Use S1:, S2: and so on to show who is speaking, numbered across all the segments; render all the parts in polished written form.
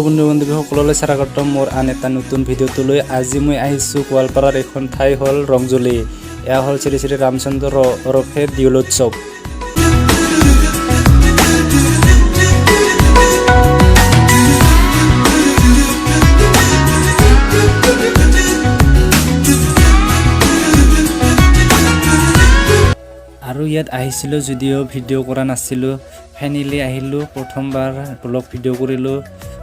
S1: hello' বন্ধু বান্ধৱী সকললৈ স্বাগতম মোৰ আন এটা নতুন ভিডিঅ'টোলৈ আজি মই আহিছোঁ গোৱালপাৰাৰ এখন ঠাই হ'ল ৰংজলি এয়া হ'ল শ্ৰী শ্ৰী ৰামচন্দ্ৰ ওৰফে ৎসৱ আৰু ইয়াত আহিছিলোঁ যদিও ভিডিঅ' কৰা নাছিলোঁ ফাইনেলি আহিলোঁ প্ৰথমবাৰ ব্লগ ভিডিঅ' কৰিলোঁ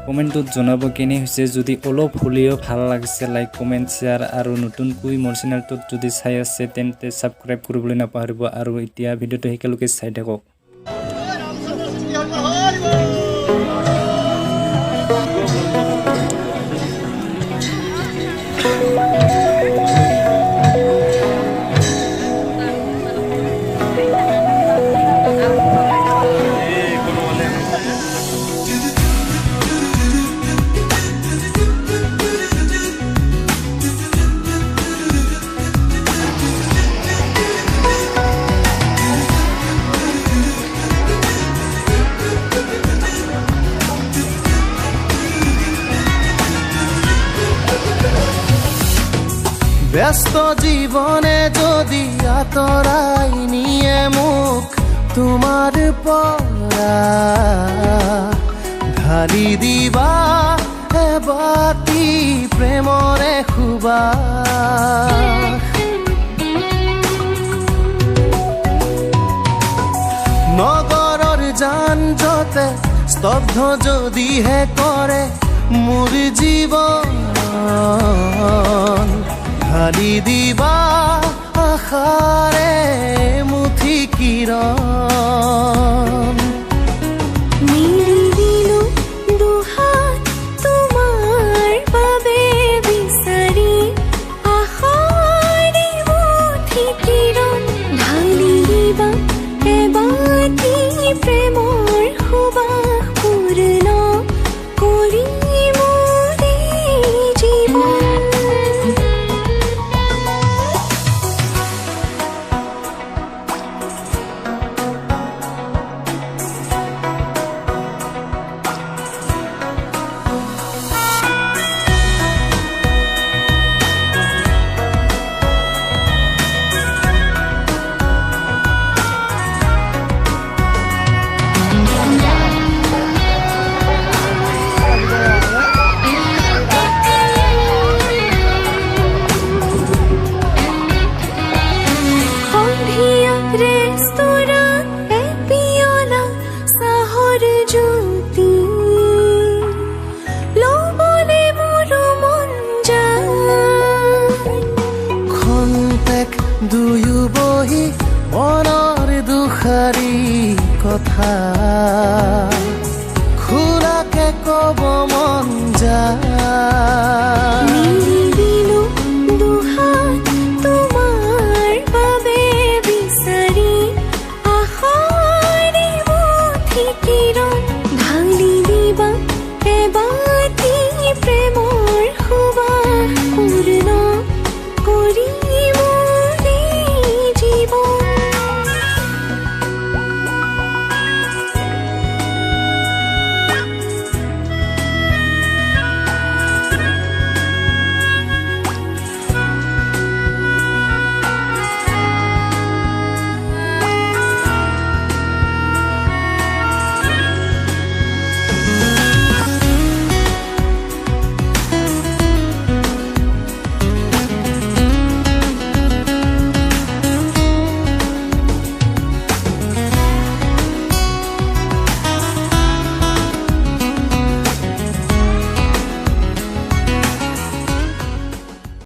S1: কমেণ্টত জনাব কেনে হৈছে যদি অলপ হ'লেও ভাল লাগিছে লাইক কমেণ্ট শ্বেয়াৰ আৰু নতুনকৈ মোৰ চেনেলটোত যদি চাই আছে তেন্তে ছাবস্ক্ৰাইব কৰিবলৈ নাপাহৰিব আৰু এতিয়া ভিডিঅ'টো একেলগে চাই থাকক
S2: ব্যস্ত জীবনে যদি আতৰাই নিয়ে মুখ তোমাৰ পৰা ঢালি দিবা এবাতি প্ৰেমৰে সুবাস নগৰৰ যান জঁটে স্তব্ধ যদিহে কৰে মোৰ জীৱন ঢালি দিবা আশাৰে মুঠি কিৰণ
S3: মিলি দিলো দুহাত তোমাৰ বাবে বিচাৰি আশাৰে মুঠি কিৰণ ঢালি দিবা এবাতি প্ৰেমৰ সুবাস পূৰ্ণ কৰি দুয়ো বহি মনৰ দুখাৰী কথা খোলাকে কব মন যায় দিলো দুহাত তোমাৰ বাবে বিচাৰি আশাৰে মুঠি কিৰণ ঢালি দিবা এবাতি প্ৰেম